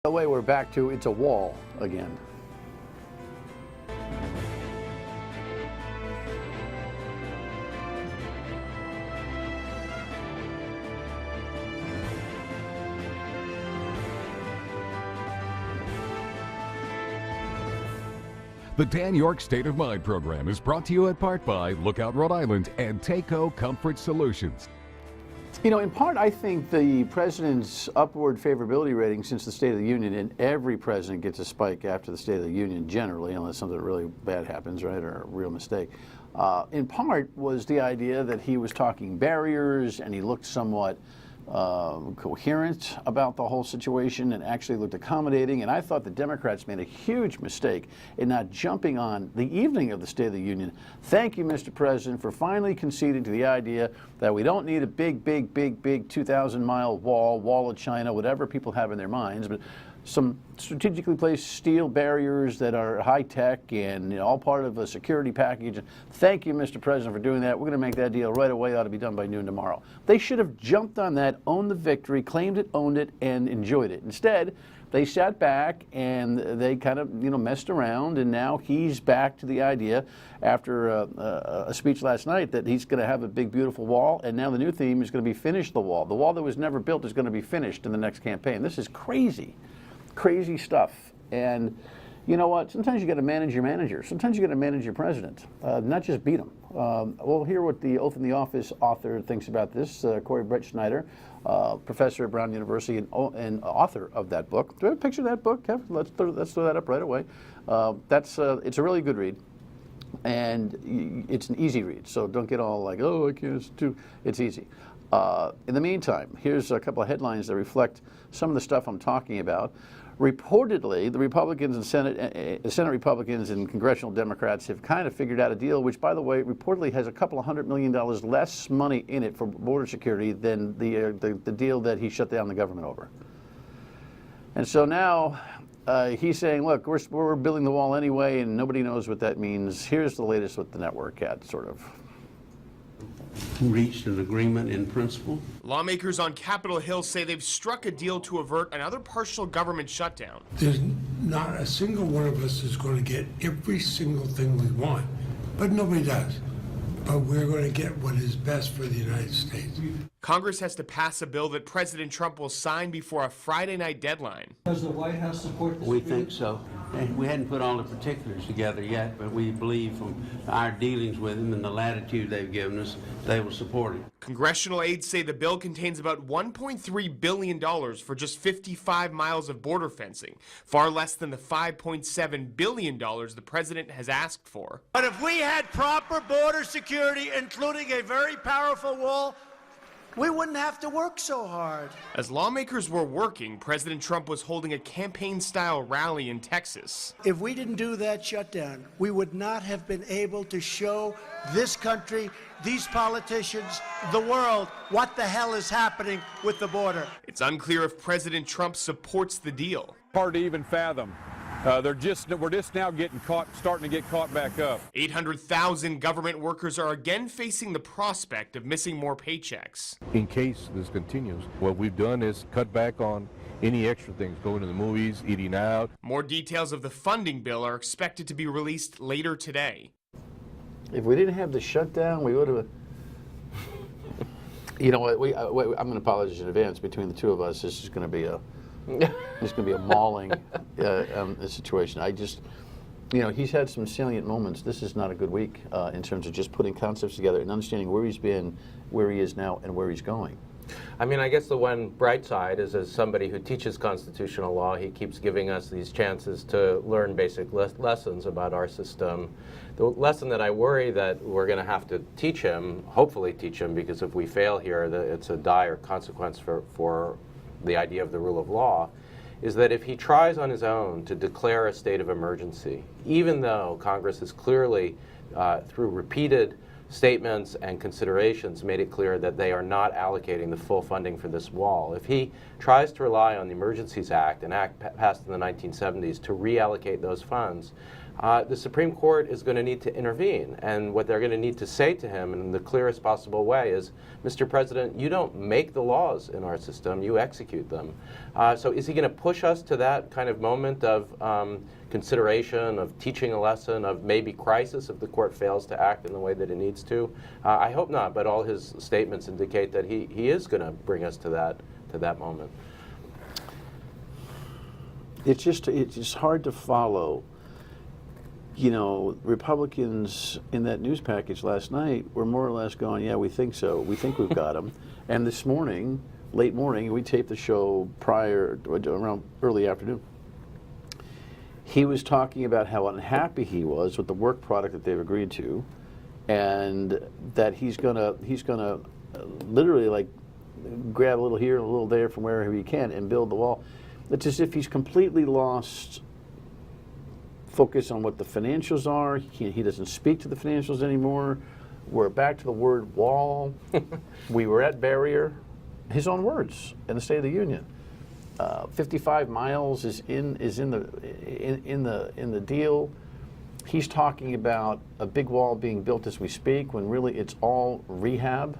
By the way, we're back to it's a wall again. The Dan York State of Mind program is brought to you in part by Lookout Rhode Island and Takeo Comfort Solutions. You know, in part, I think the president's upward favorability rating since the State of the Union, and every president gets a spike after the State of the Union generally, unless something really bad happens, right, or a real mistake, in part was the idea that he was talking barriers and he looked somewhat coherent about the whole situation and actually looked accommodating. And I thought the Democrats made a huge mistake in not jumping on the evening of the State of the Union. Thank you, Mr. President, for finally conceding to the idea that we don't need a big 2,000-mile wall of China, whatever people have in their minds, but some strategically placed steel barriers that are high-tech and all part of a security package. Thank you, Mr. President, for doing that. We're going to make that deal right away. It ought to be done by noon tomorrow. They should have jumped on that, owned the victory, claimed it, owned it, and enjoyed it. Instead, they sat back and they kind of, messed around, and now he's back to the idea after a speech last night that he's going to have a big, beautiful wall, and now the new theme is going to be finish the wall. The wall that was never built is going to be finished in the next campaign. This is crazy. Crazy stuff. And you know what? Sometimes you got to manage your manager. Sometimes you got to manage your president, not just beat him. We'll hear what the Oath in the Office author thinks about this. Corey Brettschneider, professor at Brown University and author of that book. Do we have a picture of that book, Kev? Let's throw that up right away. It's a really good read, and it's an easy read. So don't get all like, oh, I can't. It's easy. In the meantime, here's a couple of headlines that reflect some of the stuff I'm talking about. Reportedly, the Republicans and Senate Republicans and congressional Democrats have kind of figured out a deal, which, by the way, reportedly has a couple of $100 million less money in it for border security than the deal that he shut down the government over. And so now he's saying, look, we're building the wall anyway, and nobody knows what that means. Here's the latest with the network ad, sort of. Reached an agreement in principle. Lawmakers on Capitol Hill say they've struck a deal to avert another partial government shutdown. There's not a single one of us is going to get every single thing we want, but nobody does. But we're going to get what is best for the United States. Congress has to pass a bill that President Trump will sign before a Friday night deadline. Does the White House support this? We think so. And we hadn't put all the particulars together yet, but we believe from our dealings with them and the latitude they've given us, they will support it. Congressional aides say the bill contains about $1.3 billion for just 55 miles of border fencing, far less than the $5.7 billion the president has asked for. But if we had proper border security, including a very powerful wall, we wouldn't have to work so hard. As lawmakers were working, President Trump was holding a campaign-style rally in Texas. If we didn't do that shutdown, we would not have been able to show this country, these politicians, the world, what the hell is happening with the border. It's unclear if President Trump supports the deal. Hard to even fathom. We're just now starting to get caught back up. 800,000 government workers are again facing the prospect of missing more paychecks. In case this continues, what we've done is cut back on any extra things, going to the movies, eating out. More details of the funding bill are expected to be released later today. If we didn't have the shutdown, we would have. You know what? I'm going to apologize in advance. Between the two of us, this is going to be a. It's going to be a mauling situation. He's had some salient moments. This is not a good week in terms of just putting concepts together and understanding where he's been, where he is now, and where he's going. I mean, I guess the one bright side is, as somebody who teaches constitutional law, he keeps giving us these chances to learn basic lessons about our system. The lesson that I worry that we're going to have to teach him, hopefully teach him, because if we fail here, it's a dire consequence for the idea of the rule of law, is that if he tries on his own to declare a state of emergency, even though Congress has clearly, through repeated statements and considerations, made it clear that they are not allocating the full funding for this wall, if he tries to rely on the Emergencies Act, an act passed in the 1970s, to reallocate those funds, the Supreme Court is going to need to intervene. And what they're going to need to say to him in the clearest possible way is, Mr. President, you don't make the laws in our system, you execute them. So is he going to push us to that kind of moment of consideration, of teaching a lesson, of maybe crisis if the court fails to act in the way that it needs to? I hope not, but all his statements indicate that he is going to bring us to that moment. It's just hard to follow. You know, Republicans in that news package last night were more or less going, yeah, we think so. We think we've got them. And this morning, late morning, we taped the show around early afternoon. He was talking about how unhappy he was with the work product that they've agreed to, and that he's gonna literally like grab a little here and a little there from wherever he can and build the wall. It's as if he's completely lost focus on what the financials are. He doesn't speak to the financials anymore. We're back to the word wall. We were at barrier. His own words in the State of the Union. 55 miles is in the deal. He's talking about a big wall being built as we speak, when really it's all rehab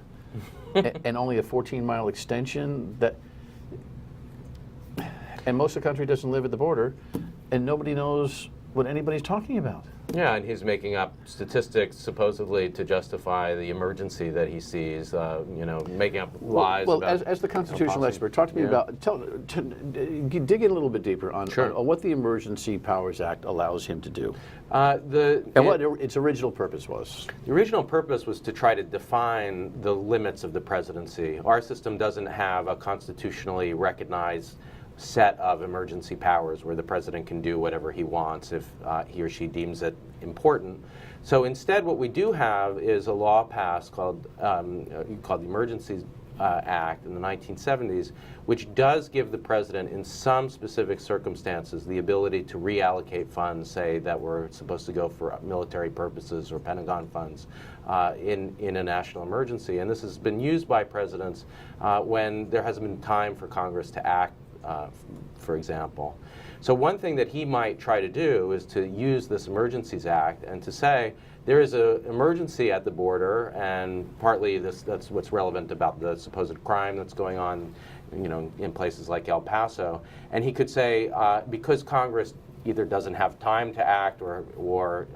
and only a 14-mile extension. And most of the country doesn't live at the border, and nobody knows what anybody's talking about. Yeah, and he's making up statistics supposedly to justify the emergency that he sees, making up lies. Well, about, as the constitutional expert, talk to me about, dig in a little bit deeper on what the Emergency Powers Act allows him to do. What its original purpose was. The original purpose was to try to define the limits of the presidency. Our system doesn't have a constitutionally recognized set of emergency powers where the president can do whatever he wants if he or she deems it important. So instead, what we do have is a law passed called the Emergencies Act in the 1970s, which does give the president, in some specific circumstances, the ability to reallocate funds, say, that were supposed to go for military purposes or Pentagon funds in a national emergency. And this has been used by presidents when there hasn't been time for Congress to act, for example. So one thing that he might try to do is to use this Emergencies Act and to say there is an emergency at the border, and partly that's what's relevant about the supposed crime that's going on, in places like El Paso. And he could say, because Congress either doesn't have time to act, or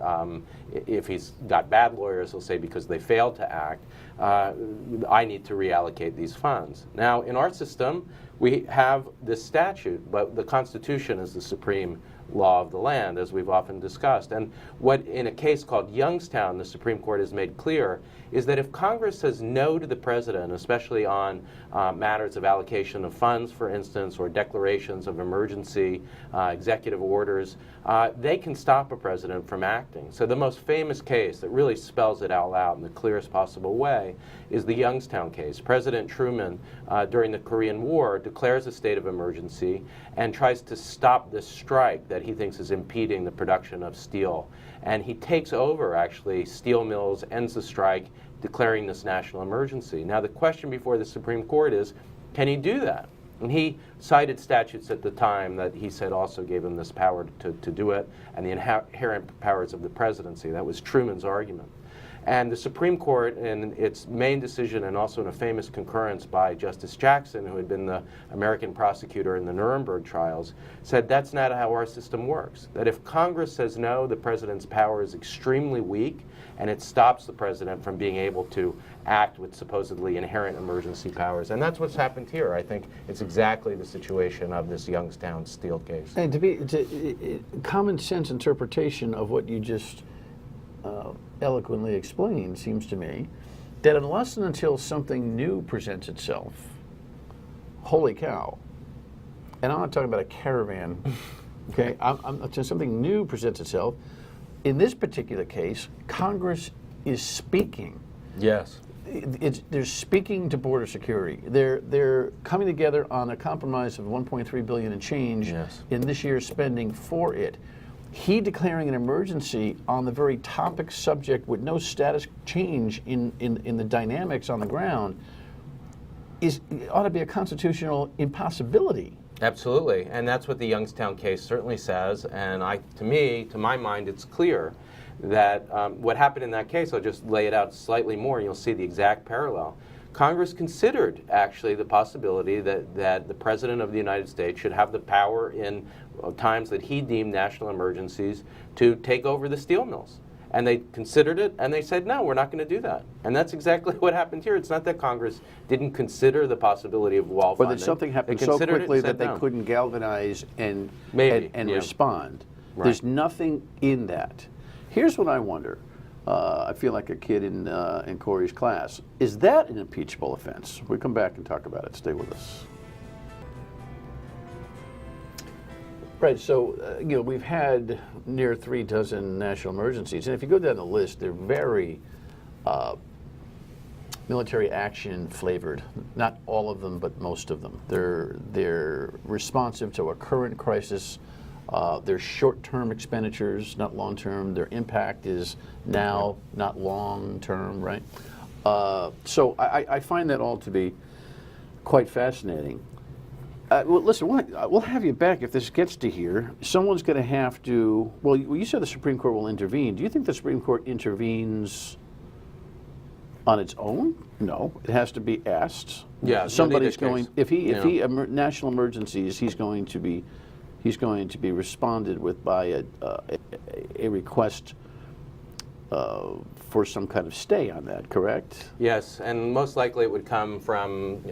if he's got bad lawyers, he'll say because they failed to act, I need to reallocate these funds. Now, in our system, we have this statute, but the Constitution is the supreme law of the land, as we've often discussed. And what, in a case called Youngstown, the Supreme Court has made clear is that if Congress says no to the president, especially on matters of allocation of funds, for instance, or declarations of emergency, executive orders, they can stop a president from acting. So the most famous case that really spells it out loud in the clearest possible way is the Youngstown case. President Truman, during the Korean War, declares a state of emergency and tries to stop this strike that he thinks is impeding the production of steel. And he takes over, actually, steel mills, ends the strike, declaring this national emergency. Now, the question before the Supreme Court is, can he do that? And he cited statutes at the time that he said also gave him this power to do it, and the inherent powers of the presidency. That was Truman's argument. And the Supreme Court, in its main decision and also in a famous concurrence by Justice Jackson, who had been the American prosecutor in the Nuremberg trials, said that's not how our system works. That if Congress says no, the president's power is extremely weak, and it stops the president from being able to act with supposedly inherent emergency powers. And that's what's happened here. I think it's exactly the situation of this Youngstown steel case. And common sense interpretation of what you just eloquently explained seems to me that unless and until something new presents itself, holy cow, and I'm not talking about a caravan, okay, something new presents itself. In this particular case, Congress is speaking. Yes. They're speaking to border security. They're coming together on a compromise of $1.3 billion and change in this year's spending for it. He declaring an emergency on the very topic subject with no status change in the dynamics on the ground ought to be a constitutional impossibility. Absolutely, and that's what the Youngstown case certainly says. And to my mind, it's clear that what happened in that case, I'll just lay it out slightly more, and you'll see the exact parallel. Congress considered, actually, the possibility that the President of the United States should have the power in times that he deemed national emergencies to take over the steel mills. And they considered it, and they said, no, we're not going to do that. And that's exactly what happened here. It's not that Congress didn't consider the possibility of wall funding. Or that something happened so quickly that they couldn't galvanize and respond. Right. There's nothing in that. Here's what I wonder. I feel like a kid in Corey's class. Is that an impeachable offense? We'll come back and talk about it. Stay with us. Right, so we've had near 3 dozen national emergencies, and if you go down the list, they're very military action flavored. Not all of them, but most of them. They're responsive to a current crisis. They're short-term expenditures, not long-term. Their impact is now, not long-term, right? So I find that all to be quite fascinating. Well, listen, we'll have you back if this gets to here. Someone's going to have to, well, you said the Supreme Court will intervene. Do you think the Supreme Court intervenes on its own? No, it has to be asked. Yeah, somebody's going. If he national emergencies, he's going to be responded with by a request for some kind of stay on that, correct? Yes, and most likely it would come from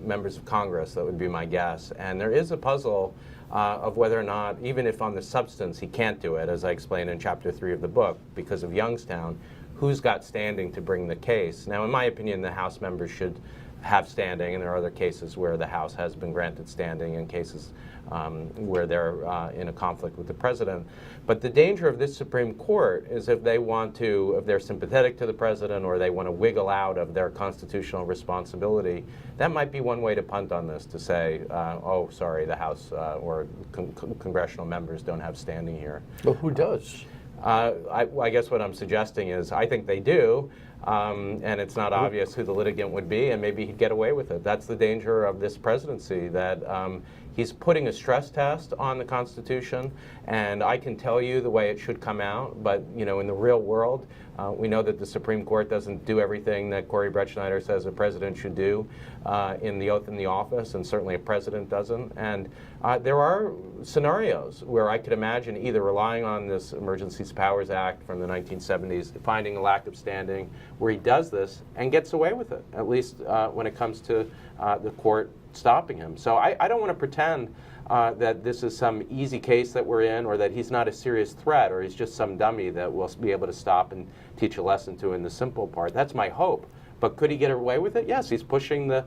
members of Congress. That would be my guess. And there is a puzzle of whether or not, even if on the substance he can't do it, as I explained in Chapter 3 of the book, because of Youngstown, who's got standing to bring the case? Now, in my opinion, the House members should have standing, and there are other cases where the House has been granted standing in cases where they're in a conflict with the president. But the danger of this Supreme Court is if they're sympathetic to the president or they want to wiggle out of their constitutional responsibility, that might be one way to punt on this, to say, oh, sorry, the House or congressional members don't have standing here. Well, who does? I guess what I'm suggesting is I think they do. And it's not obvious who the litigant would be, and maybe he'd get away with it. That's the danger of this presidency, that he's putting a stress test on the Constitution, and I can tell you the way it should come out, but in the real world, we know that the Supreme Court doesn't do everything that Corey Brettschneider says a president should do in the oath in the office, and certainly a president doesn't. And there are scenarios where I could imagine either relying on this Emergencies Powers Act from the 1970s, finding a lack of standing, where he does this and gets away with it, at least when it comes to the court stopping him. So I don't want to pretend that this is some easy case that we're in, or that he's not a serious threat, or he's just some dummy that we'll be able to stop and teach a lesson to in the simple part. That's my hope. But could he get away with it? Yes, he's pushing the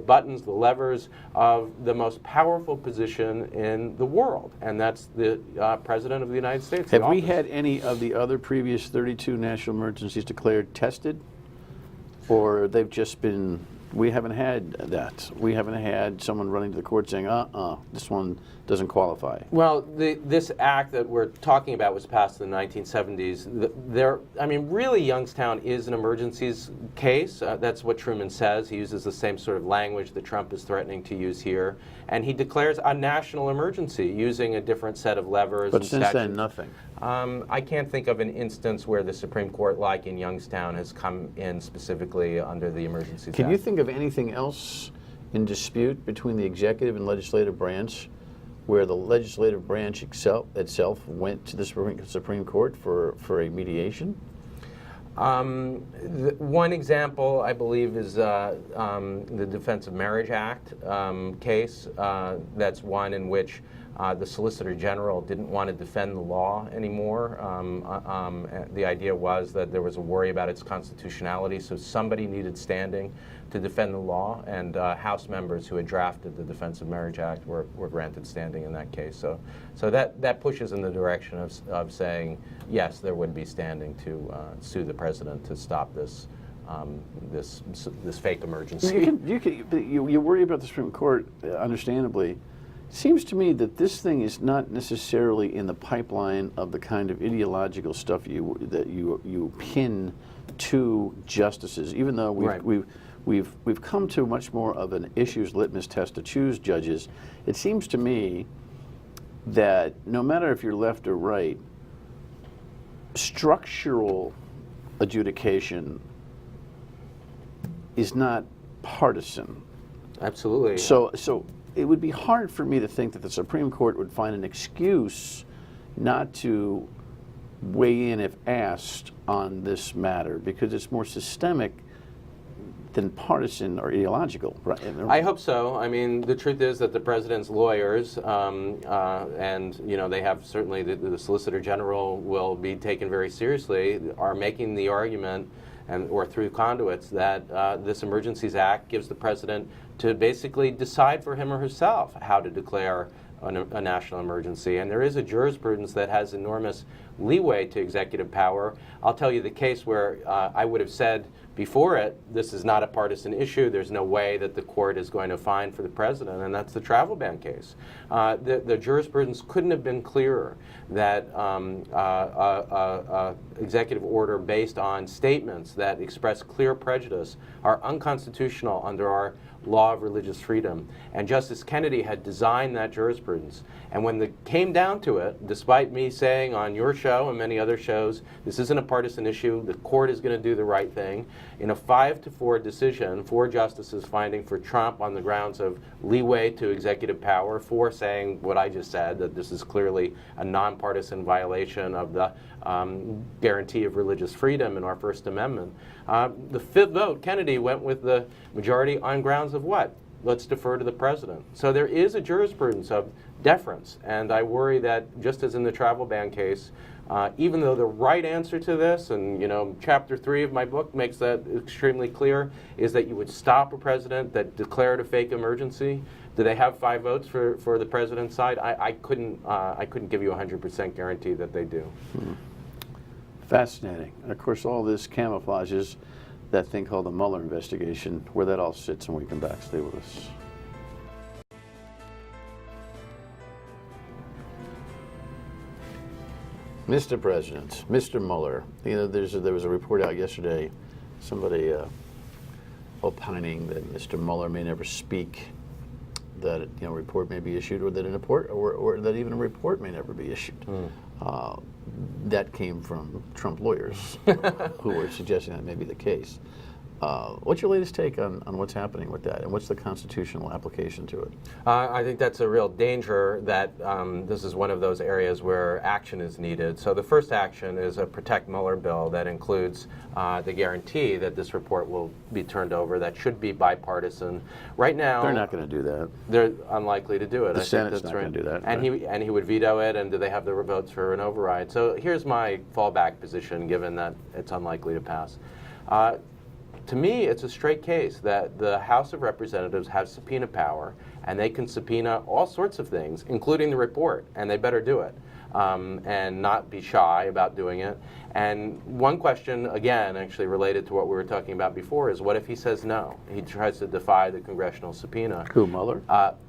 buttons, the levers of the most powerful position in the world, and that's the President of the United States. Have we had any of the other previous 32 national emergencies declared tested? Or they've just been, we haven't had that. We haven't had someone running to the court saying, this one doesn't qualify. Well, this act that we're talking about was passed in the 1970s. Really, Youngstown is an emergencies case. That's what Truman says. He uses the same sort of language that Trump is threatening to use here. And he declares a national emergency using a different set of levers. But since then, nothing. I can't think of an instance where the Supreme Court, like in Youngstown, has come in specifically under the Emergencies Act. Can you think of anything else in dispute between the executive and legislative branch where the legislative branch itself went to the Supreme Court for a mediation? One example, I believe, is the Defense of Marriage Act case. That's one in which the Solicitor General didn't want to defend the law anymore. The idea was that there was a worry about its constitutionality, so somebody needed standing to defend the law, and House members who had drafted the Defense of Marriage Act were granted standing in that case. So that pushes in the direction of saying, yes, there would be standing to sue the president to stop this this fake emergency. You worry about the Supreme Court, understandably. It seems to me that this thing is not necessarily in the pipeline of the kind of ideological stuff that you pin to justices. Even though we've we've come to much more of an issues litmus test to choose judges. It seems to me that no matter if you're left or right, structural adjudication is not partisan. Absolutely. So it would be hard for me to think that the Supreme Court would find an excuse not to weigh in if asked on this matter, because it's more systemic than partisan or ideological, right? I hope so. I mean, the truth is that the president's lawyers, and they have certainly the Solicitor General will be taken very seriously, are making the argument, or through conduits, that this Emergencies Act gives the president to basically decide for him or herself how to declare a national emergency. And there is a jurisprudence that has enormous leeway to executive power. I'll tell you the case where I would have said before it, this is not a partisan issue, there's no way that the court is going to fine for the president, and that's the travel ban case. The jurisprudence couldn't have been clearer that executive order based on statements that express clear prejudice are unconstitutional under our law of religious freedom. And Justice Kennedy had designed that jurisprudence. And when it came down to it, despite me saying on your show and many other shows, this isn't a partisan issue, the court is going to do the right thing, in a 5-4 decision, 4 justices finding for Trump on the grounds of leeway to executive power, 4 saying what I just said, that this is clearly a nonpartisan violation of the guarantee of religious freedom in our First Amendment. The 5th vote, Kennedy went with the majority on grounds of what? Let's defer to the president. So there is a jurisprudence of deference, and I worry that just as in the travel ban case, even though the right answer to this, and chapter 3 of my book makes that extremely clear, is that you would stop a president that declared a fake emergency. Do they have 5 votes for the president's side? I couldn't give you a 100% guarantee that they do. Fascinating. And of course, all this camouflages that thing called the Mueller investigation, where that all sits, and we come back. Stay with us. Mr. President, Mr. Mueller, there was a report out yesterday, somebody opining that Mr. Mueller may never speak, that a report may be issued, or that or that even a report may never be issued. That came from Trump lawyers who were suggesting that may be the case. What's your latest take on what's happening with that, and what's the constitutional application to it? I think that's a real danger, that this is one of those areas where action is needed. So the first action is a Protect Mueller bill that includes the guarantee that this report will be turned over. That should be bipartisan. Right now, they're not going to do that. They're unlikely to do it. The Senate's not going to do that. And he would veto it, and do they have the votes for an override? So here's my fallback position, given that it's unlikely to pass. To me, it's a straight case that the House of Representatives has subpoena power, and they can subpoena all sorts of things, including the report, and they better do it, and not be shy about doing it. And one question, again, actually related to what we were talking about before, is what if he says no? He tries to defy the congressional subpoena. Who, Mueller?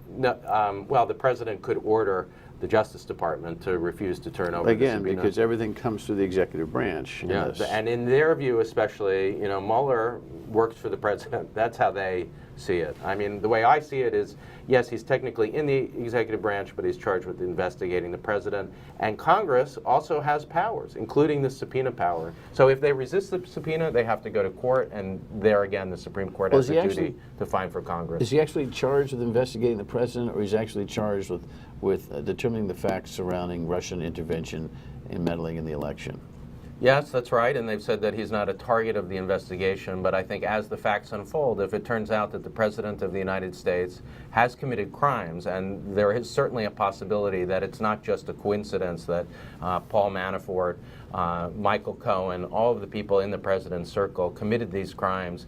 No, well, the president could order the Justice Department to refuse to turn over the subpoena. Because everything comes through the executive branch. Yeah, and in their view especially, Mueller works for the president. That's how they see it. I mean, the way I see it is, yes, he's technically in the executive branch, but he's charged with investigating the president. And Congress also has powers, including the subpoena power. So if they resist the subpoena, they have to go to court, and there again, the Supreme Court has a duty to fine for Congress. Is he actually charged with investigating the president, or he's actually charged with determining the facts surrounding Russian intervention and meddling in the election? Yes, that's right, and they've said that he's not a target of the investigation, but I think as the facts unfold, if it turns out that the President of the United States has committed crimes, and there is certainly a possibility that it's not just a coincidence that Paul Manafort, Michael Cohen, all of the people in the President's circle committed these crimes,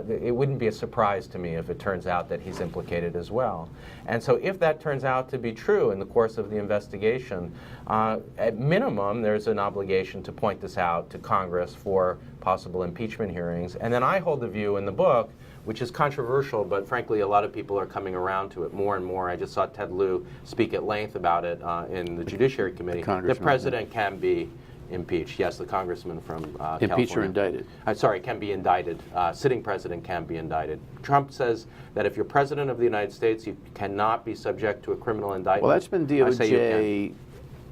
it wouldn't be a surprise to me if it turns out that he's implicated as well. And so if that turns out to be true in the course of the investigation, at minimum, there's an obligation to point this out to Congress for possible impeachment hearings. And then I hold the view in the book, which is controversial, but frankly, a lot of people are coming around to it more and more. I just saw Ted Lieu speak at length about it in the Judiciary Committee. The president can be impeached. Yes, the congressman from Impeached California. or indicted? Sorry, can be indicted. Sitting president can be indicted. Trump says that if you're president of the United States, you cannot be subject to a criminal indictment. Well, that's been I say you DOJ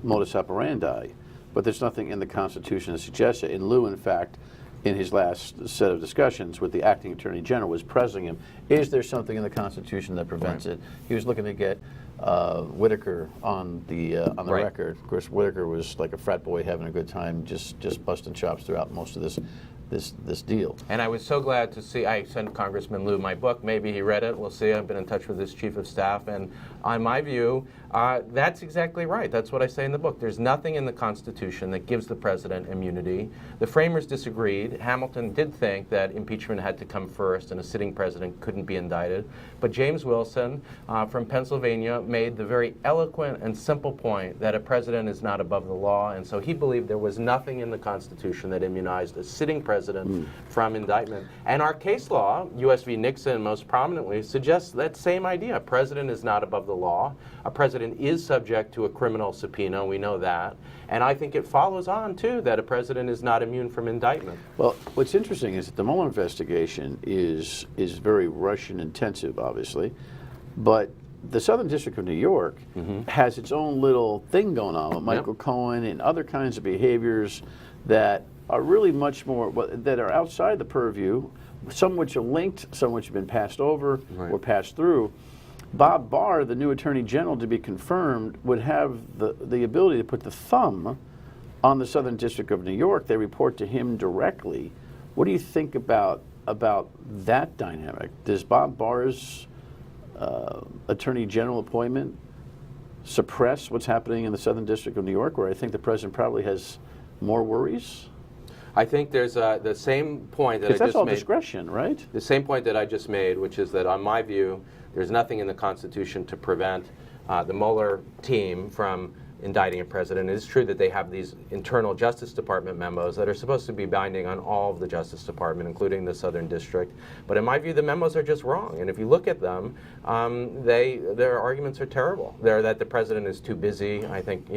modus operandi, but there's nothing in the Constitution that suggests it. In lieu, in fact, in his last set of discussions with the acting attorney general was pressing him, is there something in the Constitution that prevents it? He was looking to get Whitaker on the record. Of course, Whitaker was like a frat boy having a good time, just busting chops throughout most of this deal. And I was so glad to see, I sent Congressman Liu my book. Maybe he read it. We'll see. I've been in touch with his chief of staff. And on my view, that's exactly right. That's what I say in the book. There's nothing in the Constitution that gives the president immunity. The framers disagreed. Hamilton did think that impeachment had to come first and a sitting president couldn't be indicted. But James Wilson from Pennsylvania made the very eloquent and simple point that a president is not above the law. And so he believed there was nothing in the Constitution that immunized a sitting president from indictment. And our case law, U.S. v. Nixon most prominently, suggests that same idea. A president is not above the law. A president is subject to a criminal subpoena. We know that. And I think it follows on, too, that a president is not immune from indictment. Well, what's interesting is that the Mueller investigation is very Russian intensive, obviously, but the Southern District of New York has its own little thing going on with Michael Cohen and other kinds of behaviors that are really much more, that are outside the purview, some which are linked, some which have been passed over or passed through. Bob Barr, the new Attorney General, to be confirmed, would have the ability to put the thumb on the Southern District of New York. They report to him directly. What do you think about that dynamic? Does Bob Barr's Attorney General appointment suppress what's happening in the Southern District of New York, where I think the president probably has more worries? I think there's the same point that I just made. That's all discretion, right? The same point that I just made, which is that on my view, there's nothing in the Constitution to prevent the Mueller team from indicting a president. It is true that they have these internal Justice Department memos that are supposed to be binding on all of the Justice Department, including the Southern District. But in my view, the memos are just wrong. And if you look at them, their arguments are terrible. They're that the president is too busy. I think,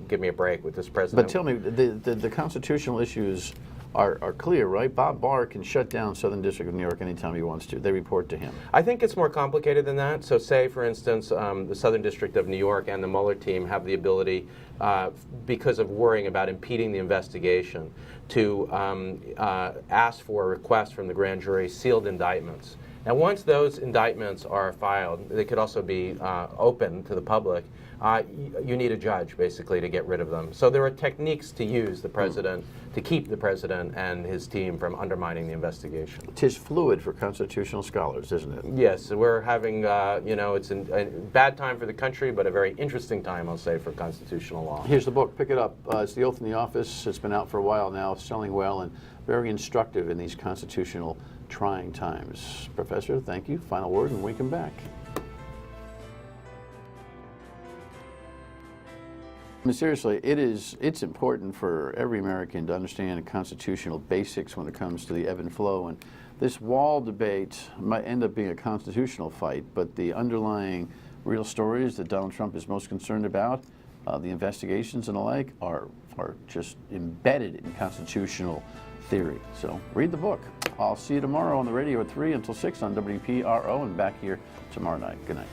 give me a break with this president. But tell me, the constitutional issues are clear, right? Bob Barr can shut down Southern District of New York anytime he wants to. They report to him. I think it's more complicated than that. So say, for instance, the Southern District of New York and the Mueller team have the ability, because of worrying about impeding the investigation, to ask for a request from the grand jury sealed indictments. Now, once those indictments are filed, they could also be open to the public. You need a judge, basically, to get rid of them. So there are techniques to use the president, to keep the president and his team from undermining the investigation. 'Tis fluid for constitutional scholars, isn't it? Yes, we're having, it's a bad time for the country, but a very interesting time, I'll say, for constitutional law. Here's the book. Pick it up. It's The Oath in the Office. It's been out for a while now, selling well, and very instructive in these constitutional trying times. Professor, thank you. Final word, and we come back. I mean, seriously, it's important for every American to understand constitutional basics when it comes to the ebb and flow. And this wall debate might end up being a constitutional fight, but the underlying real stories that Donald Trump is most concerned about, the investigations and the like, are just embedded in constitutional theory. So read the book. I'll see you tomorrow on the radio at 3 until 6 on WPRO, and back here tomorrow night. Good night.